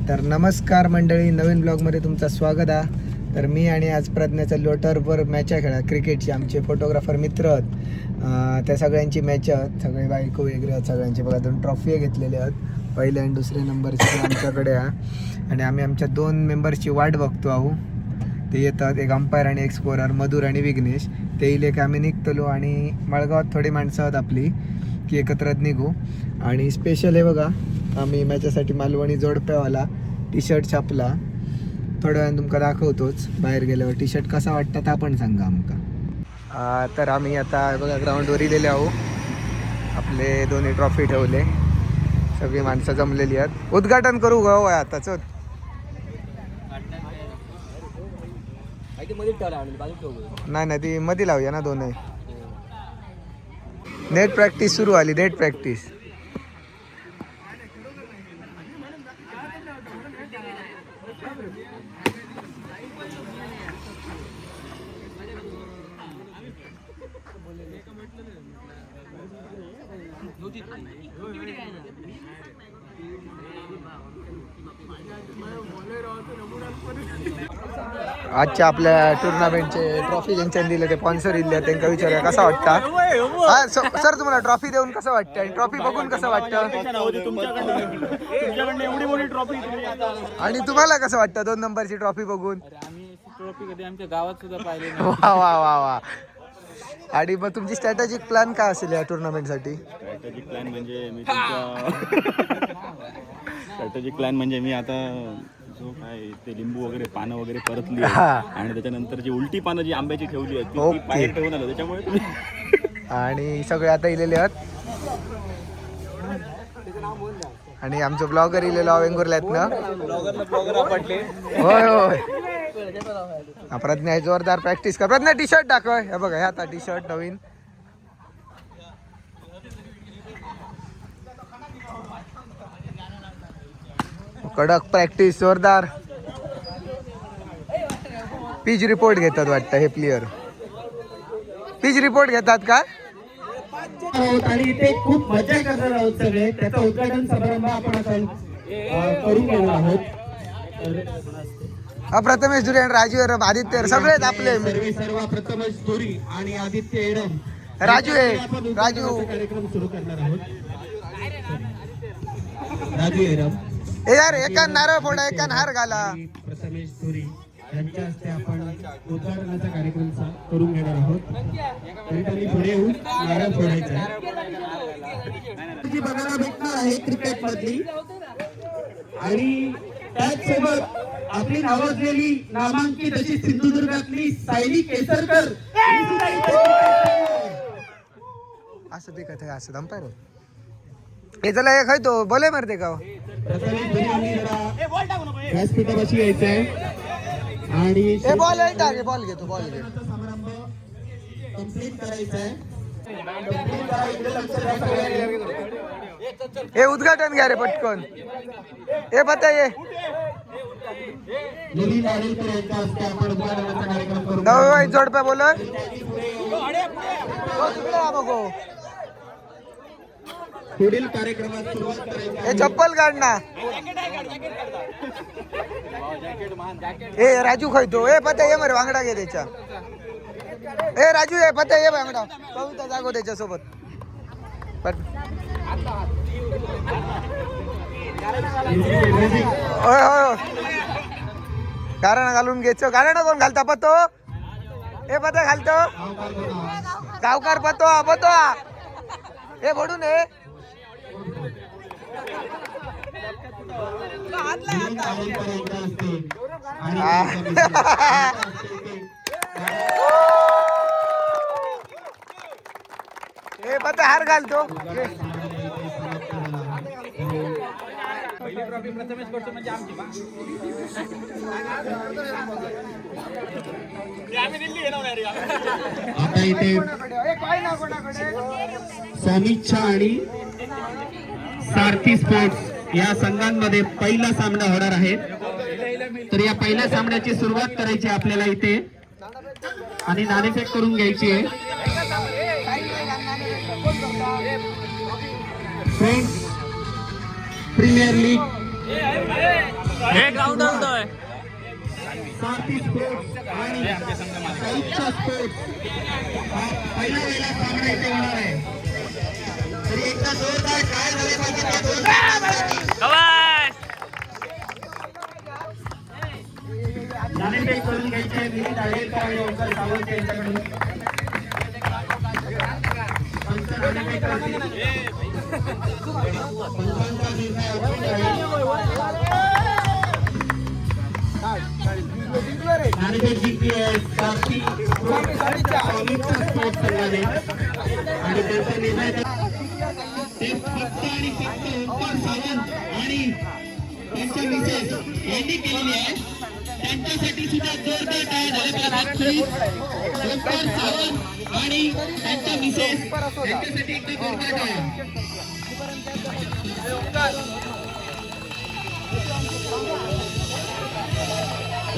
तर नमस्कार मंडळी, नवीन ब्लॉगमध्ये तुमचं स्वागत आहे. तर मी आणि आज प्रज्ञाच्या लोटरवर मॅच आहे खेळा क्रिकेटची. आमचे फोटोग्राफर मित्र आहेत, त्या सगळ्यांची मॅच आहेत. सगळे बायको वेगळे आहेत सगळ्यांची. बघा 2 ट्रॉफी घेतलेले आहेत, पहिल्या आणि दुसऱ्या नंबरची आमच्याकडे आहे. आणि आम्ही आमच्या 2 मेंबर्सची वाट बघतो आहो. ते येतात, एक अंपायर आणि एक स्कोरर, मधुर आणि विघ्नेश. ते इले की आम्ही निघतलो आणि मळगावात थोडी माणसं आहेत आपली की एकत्रच निघू. आणि स्पेशल आहे बघा, आम्ही मॅचसाठी मालवणी जोडप्यावाला टी शर्ट छापला. थोड्या वेळानं तुमका दाखवतोच बाहेर गेल्यावर. टी शर्ट कसा वाटतं ता पण सांगा आमका. तर आम्ही आता बघा ग्राउंडवर इलेले आहो. आपले 2 ट्रॉफी ठेवले, सगळी माणसं जमलेली आहेत. उद्घाटन करू ग आता चल. नाही ती मध्ये लावूया ना 2. नेट प्रॅक्टिस सुरू आली, नेट प्रॅक्टिस. आजच्या आपल्या टुर्नामेंटचे ट्रॉफी ज्यांच्या दिले ते स्पॉन्सर इल्ले त्यांना विचारूया कसा वाटतं. हा सर, तुम्हाला ट्रॉफी देऊन कसं वाटतं आणि ट्रॉफी बघून कसं वाटतं आणि तुम्हाला कसं वाटतं 2 नंबरची ट्रॉफी बघून? ट्रॉफी कधी आमच्या गावात सुद्धा पाहिली नाही. वा वा वा वा. आणि मग तुमची स्ट्रॅटेजिक प्लॅन काय असेल या टुर्नामेंटसाठी? स्ट्रॅटेजिक प्लॅन म्हणजे मी आता जो काय ते लिंबू वगैरे पानं वगैरे परतली आणि त्याच्यानंतर जी उलटी पानं जी आंब्याची ठेवली आहेत ती बाहेर ठेवून आलं त्याच्यामुळे. आणि सगळे आता इलेले आहेत. आणि आमचं ब्लॉगर इलेलो वेंगुर्ल्यात ना. होय होय. प्रज्ञा जोरदार प्रॅक्टिस कर. प्रज्ञा टी शर्ट दाखव. हे बघा, हे आता टी शर्ट नवीन. कडक प्रॅक्टिस, जोरदार. पिच रिपोर्ट घेतात वाटतं हे प्लेयर. पिच रिपोर्ट घेतात का? आणि इथे खूप मजा करणार आहोत सगळे. त्याचं उद्घाटन समारंभ आपण करून घेणार आहोत. प्रथमेश धुरी आणि राजू एरम, आदित्य सगळेच आपले. सर्व प्रथमेश धुरी आणि आदित्य एरम, राजू कार्यक्रम सुरू करणार आहोत. राजू एरम, यार एका नारळ फोडा, एका हार घाला. प्रथमेश धुरी यांच्या हस्ते आपण उद्घाटनाचा कार्यक्रम करून घेणार आहोत. तरी पुढे येऊन नारळ फोडायचा जी बघायला भेटणार आहे क्रिकेट मधली. आणि त्याचसोबत आपली नावाजलेली नामांकित अशी सिंधुदुर्गातली सायली केसरकर असं ते कथा असं अंपायर हे चला एक आहे तो बोले मारते का. व्यासपीठापाशी यायचंय आणि बॉल घेतो बॉल घे. कंप्लीट करायचंय. हे उद्घाटन घ्या रे पटकन. हे बता ये जोडप्या बोल. पुढील कार्यक्रमात सुरुवात करायची. हे चप्पल काढ ना. ए राजू खायतो. ए पता ये मरे वांगडा घे त्याच्या. ए राजू ये पता ये वांगडा कविता जागो त्याच्यासोबत. कारण घालून घ्यायचं. कारण कोण घालता पतो? हे पता घालतो गावकार पतो पतो. हे भडून हे हे पता हार घालतो. आता इथे समीक्षा आणि सारथी स्पोर्ट्स या संघांमध्ये पहिला सामना होणार आहे. तर या पहिल्या सामन्याची सुरुवात करायची आपल्याला इथे आणि नाणेफेक करून घ्यायची आहे. फ्रेंड्स प्रीमियर लीग एक राऊंड होतोय. सारथी स्पोर्ट्स आणि संयुक्त स्पोर्ट्स हा पहिला सामना इथे होणार आहे. तरी एकदा जोरदार काय झाले पाहिजे त्या दोन संघांसाठी. नाणेफेक करून घ्यायचे विनीत आडेलकर आणि ओंकार सावंत यांच्याकडून. पंच नाणेफेक करतील. पंचांचा निर्णय अचूक आहे. नाणेफेक जिंकली आहे सारथी स्पोर्ट्स संघाने आणि त्यांचा निर्णय ते फक्त आणि फक्त ओंकार सावंत आणि त्यांच्या मिसेस यांनी केलेली आहे. त्यांच्यासाठी सुद्धा जोरदार टाळ्या झाल्या पाहिजेत. ओंकार सावंत आणि त्यांच्या मिसेस यांच्यासाठी एकदा जोरदार टाळ्या.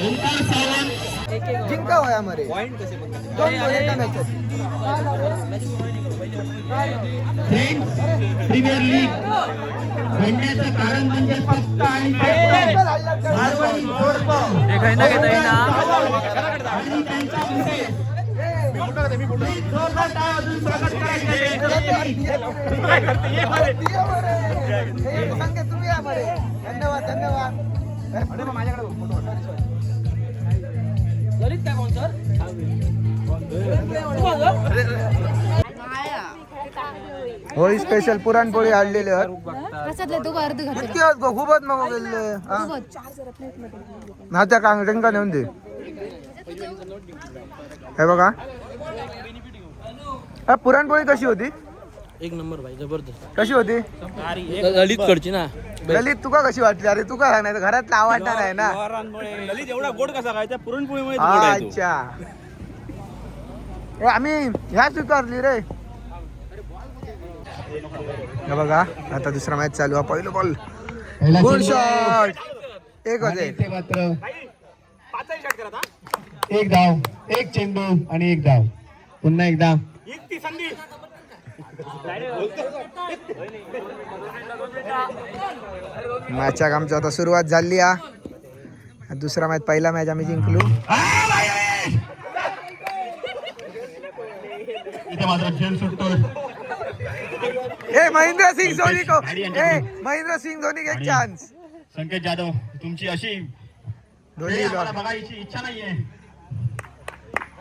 ओंकार सावंत जिंका होया मरे दोन एका मॅचेस. फ्रेंड्स प्रीमियर लीग घडण्याचं कारण म्हणजे फक्त आणि फक्त मारवाडी जोडपं आणि त्यांच्या मिसेस. जोरदार टाळ्या वाजवून स्वागत करायचं. तुम्ही या मरे. धन्यवाद धन्यवाद. होळी स्पेशल पुरणपोळी आणलेली खूपच मग नाच्या कांगड्यांका नेऊन दे. हे बघा पुरणपोळी कशी होती? एक नंबर भाई, जबरदस्त. कशी होती? ललित कडची ना. ललित तुका कशी वाटली? अरे तुका सांग, घरातला आवडणार आहे ना. ललित एवढा गोड कसा काय? त्या पुरणपोळीमुळे गोड हा, आहे तो. अच्छा आम्ही ह्या स्वीकारली रे. हे बघा आता दुसरा मॅच चालू आहे. पहिलं बॉल गुड शॉट. एक होते ते मात्र एक धाव, एक चेंडू आणि एक धाव. पुन्हा एकदा मॅचच्या कामची आता सुरुवात झाली. दुसरा मॅच पहिला मॅच आम्ही जिंकलो. इथे मात्र खेळ सुटतोय. ए महेंद्र सिंग धोनी को महेंद्र सिंग धोनी एक चान्स. संकेत जाधव तुमची अशी धोनी बघायची इच्छा नाहीये.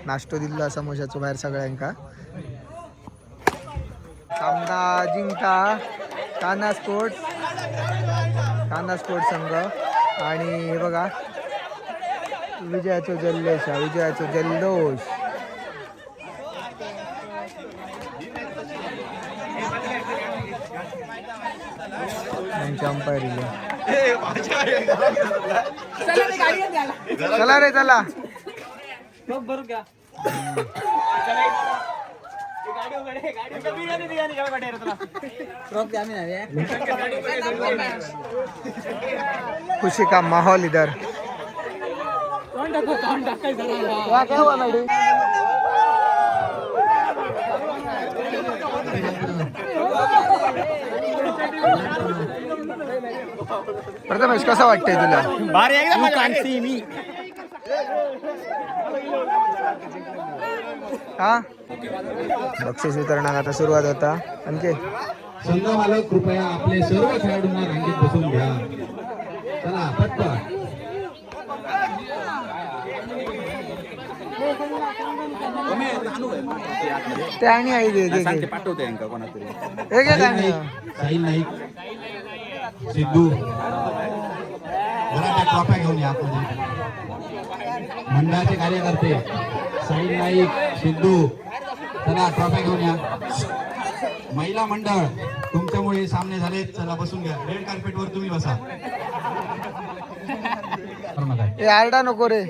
नाश्तो दिला समोशाचो बाहेर सगळ्यांका. सामना जिंकता कान्हा स्पोर्ट्स संघ. आणि हे बघा विजयाचो जल्लोष, विजयाचो जल्लोष. त्यांची अंपायरिंग. चला रे चला. खुशी का माहौल इधर. क्या हुआ मैडम? प्रथमेश कसं वाटतंय तुला? भारी एकदम मी. हा बक्षीस वितरणाला आता सुरुवात होता. आणखी संघ मालक कृपया आपले सर्व खेळाडूंना रांगेत बसून घ्या. चला पटपट. ते आणि आई दे पाठवते यांका कोणातरी. एक एक आणि साहिल नाईक, सिद्धू जरा त्या ट्रॉफ्या घेऊन या. मंडळाचे कार्यकर्ते साहिल नाईक, सिद्धू चला ट्रॉफ्या घेऊन या. महिला मंडळ तुमच्यामुळे सामने झाले. चला बसून घ्या. रेड कार्पेट वर तुम्ही बसा. ए आरडा नको रे.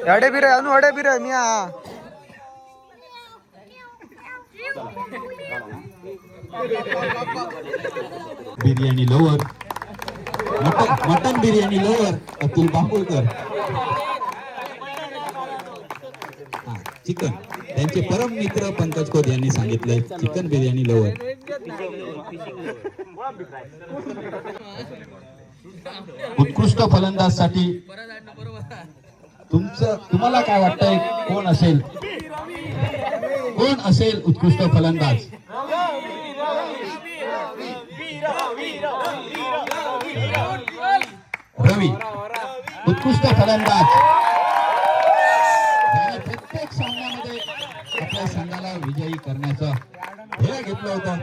अडे बिरे अनु अडे बिरे मी biryani lover, mutton biryani lover Atul Bambulkar. Chicken त्यांचे परम मित्र पंकज खोत यांनी सांगितलंय चिकन बिर्याणी लवर. उत्कृष्ट फलंदाजसाठी तुम्हाला काय वाटतंय कोण असेल उत्कृष्ट फलंदाज? रवी उत्कृष्ट फलंदाज. त्याने प्रत्येक सामन्यामध्ये आपल्या संघाला विजयी करण्याचं ध्येय घेतलं होतं.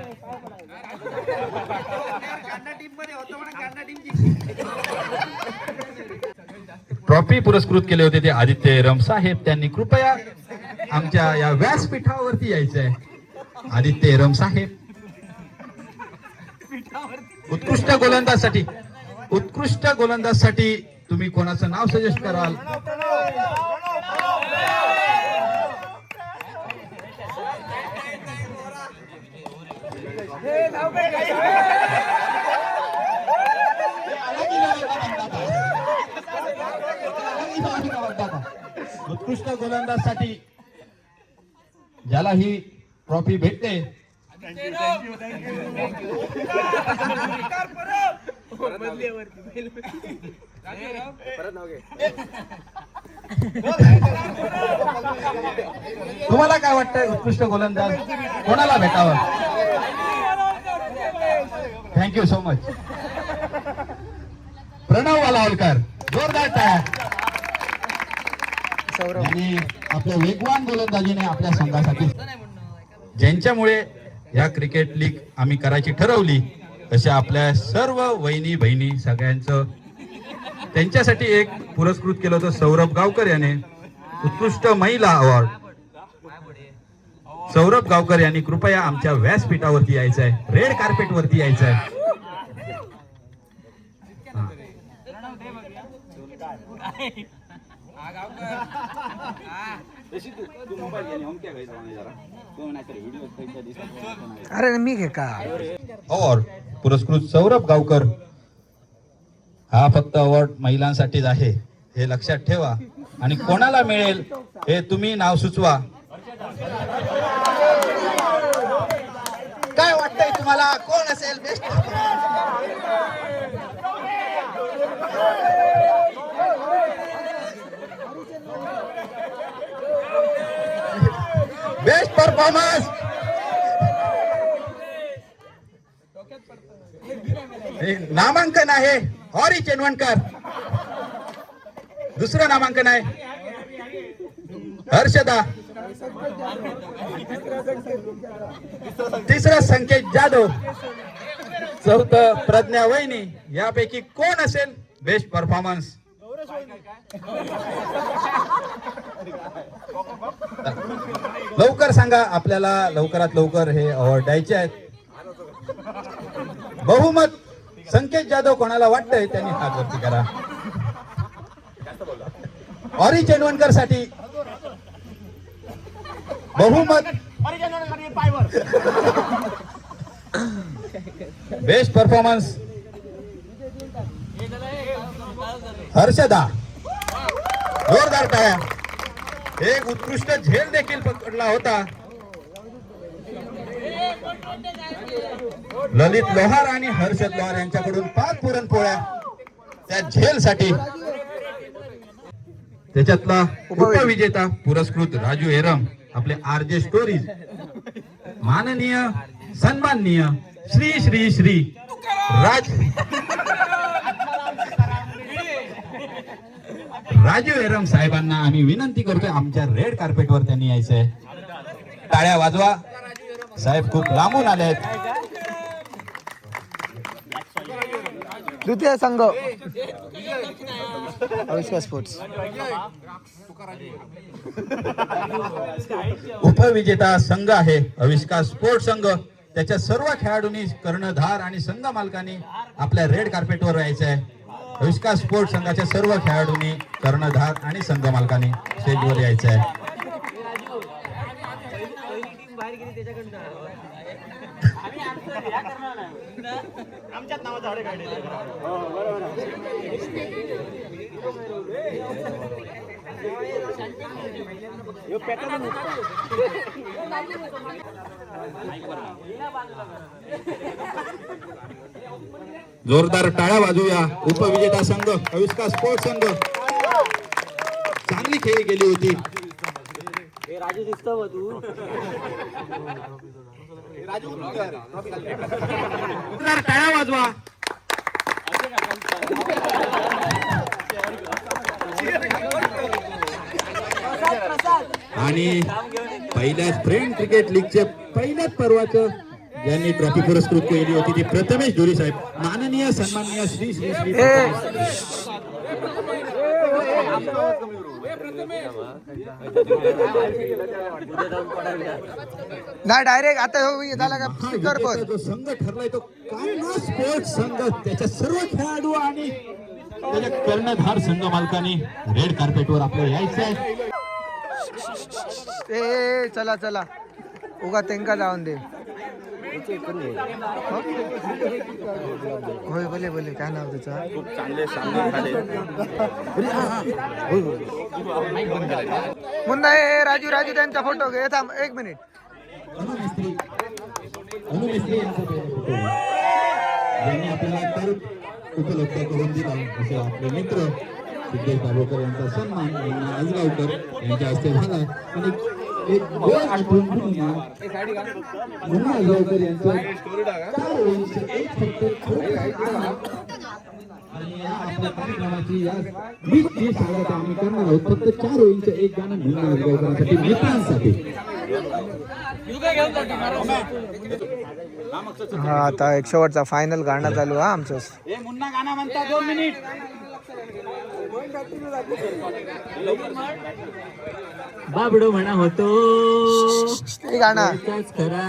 ट्रॉफी पुरस्कृत केले होते ते आदित्य रमसाहेब. त्यांनी कृपया आमच्या या व्यासपीठावरती यायचंय. आदित्य रमसाहेब उत्कृष्ट गोलंदाजसाठी तुम्ही कोणाचं नाव सजेस्ट कराल? उत्कृष्ट गोलंदाजसाठी ज्याला ही ट्रॉफी भेटते तुम्हाला काय वाटतंय उत्कृष्ट गोलंदाज कोणाला भेटावं? Thank you so much. Pranav Walawalkar जोरदार टाळ्या. आणि आपल्या वेगवान गोलंदाजीने आपल्या संघासाठी ज्यांच्यामुळे या क्रिकेट लीग आम्ही करायची ठरवली अशा आपल्या सर्व वहिनी बहिणी सगळ्यांचं त्यांच्यासाठी एक पुरस्कृत केलं होतं सौरभ गावकर याने उत्कृष्ट महिला अवॉर्ड. सौरभ गावकर यांनी कृपया आमच्या व्यासपीठावरती यायचं आहे, रेड कार्पेट वरती यायचं आहे. अरे मी घे का और पुरस्कृत सौरभ गावकर हा फक्त अवॉर्ड महिलांसाठीच आहे हे लक्षात ठेवा. आणि कोणाला मिळेल हे तुम्ही नाव सुचवा. काय वाटतंय तुम्हाला कोण असेल बेस्ट? बेस्ट परफॉर्मन्स नामांकन आहे हॉरी चेनवणकर. दुसरं नामांकन आहे हर्षदा. तिसरं संकेत जाधव. चौथं प्रज्ञा वैनी. यापैकी कोण असेल बेस्ट परफॉर्मन्स? लवकर सांगा, आपल्याला लवकरात लवकर हे अवॉर्ड द्यायचे आहेत. बहुमत संकेत जाधव कोणाला वाटतंय त्यांनी हात वरती करा. हॉरी चेनवणकर साठी बहुमत. Best performance Harshada. जोरदार टाळ्या. एक उत्कृष्ट झेल देखील पकडला होता ललित लोहार आणि हर्षद लोहार यांच्याकडून 5 पुरणपोळ्या त्या झेल साठी. त्याच्यातला उपविजेता पुरस्कृत राजू एरम. आपले आरजे स्टोरीज. माननीय सन्माननीय श्री श्री श्री राजू एरम साहेबांना आम्ही विनंती करतोय आमच्या रेड कार्पेटवर त्यांनी यायचंय. टाळ्या वाजवा. साहेब खूप लांबून आले आहेत. द्वितीय संघ अविष्कार स्पोर्ट्स. उपविजेता संघ आहे अविष्कार स्पोर्ट्स संघ. त्याच्या सर्व खेळाडूंनी कर्णधार आणि संघ मालकांनी आपल्या रेड कार्पेटवर यायचं आहे. अविष्कार स्पोर्ट्स संघाच्या सर्व खेळाडूंनी कर्णधार आणि संघ मालकांनी स्टेजवर यायचं आहे. जोरदार टाळ्या वाजूया. उपविजेता संघ अविष्कार स्पोर्ट्स संघ चांगली खेळी गेली होती. जोरदार टाळ्या वाजवा. आणि पहिल्याच फ्रेंड क्रिकेट लीगचे पहिल्याच पर्वाचं ज्यांनी ट्रॉफी पुरस्कृत केली होती ती प्रथमेश धुरी साहेब. माननीय सन्माननीय श्री श्री श्री नाही डायरेक्ट आता झाला का स्पीकर कोण जो संघ ठरलाय तो कान्हा स्पोर्ट्स संघ. त्याच्या सर्व खेळाडू आणि त्याच्या कर्णधार संघ मालकांनी रेड कार्पेटवर आपल्याला यायचं आहे. ए चला चला उगा तेंका जाऊन दे. होय बोले बोले काय नाव त्याचं. खूप चांगले सामने झाले. मुंदा ए राजू राजू त्यांचा फोटो घे. थांब 1 मिनिट. अनुमिस्त्री यांचा पहिला फोटो ज्यांनी आपल्याला तर उपलब्ध करून दिला असे आपले मित्र सिद्धेश दाभोळकर यांचा सन्मान यांना आजगावकर यांच्या हस्ते झाला. आणि एक गोल आठवण म्हणून मुन्ना आजगावकर यांचं 4 ओव्हरचे एक फक्त आणि या आपल्या कार्यक्रमाची या वीस स्वागत आम्ही करणार आहोत. फक्त 4 ओव्हरचं एक गाणं मुन्ना आजगावकरांसाठी मित्रांसाठी. हा आता एक शेवटचा फायनल गाणं चालू हा आमचं. मुन्ना गाणं म्हणता 2 मिनिट. बाबडो म्हणा होतो हे गाणं खरा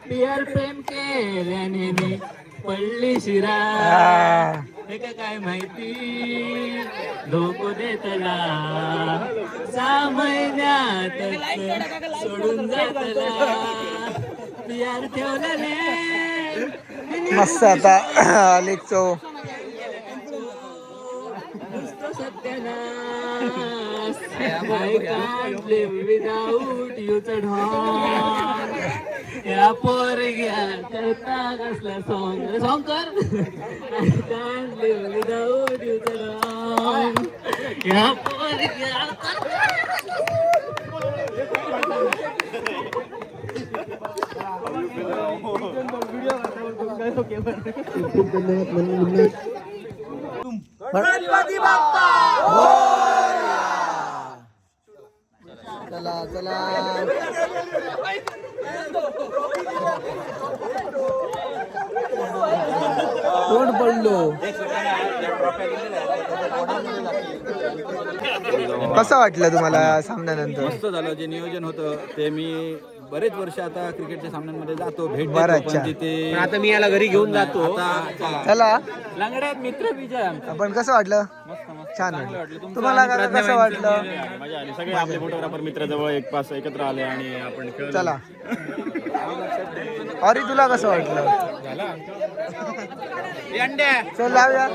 पियर प्रेम केल्याने मी पडली शिरा. हे काय माहिती धोको देतला 6 महिन्यात सोडून जातला पियार ठेवलेले. मस्त आता अलेक्सो सत्यानाश I can't live without you चढवून या पोरग्या करता कसला सॉंग कर. I can't live without you चढवून या पोरग्या. खूप धन्यवाद मुन्ना. चला चला कोण पडलो. कसं वाटलं तुम्हाला सामन्यानंतर. मस्त झालं. जे नियोजन होतं ते मी बरेच वर्ष आता क्रिकेटच्या सामन्यांमध्ये जातो भेट बरं, देतो, अच्छा. पण तिथे आता मी याला घरी घेऊन जातो. आता चला लंगड्यात मित्र विजय आमचा. आपण कसं वाटलं. छान वाटलं. तुम्हाला कसं वाटलं. मजा आली. सगळे आपले फोटोग्राफर मित्र जवळ एक पास एकत्र आले आणि आपण खेळलो. चला अरे तुला कसं वाटलं. चल लावूया.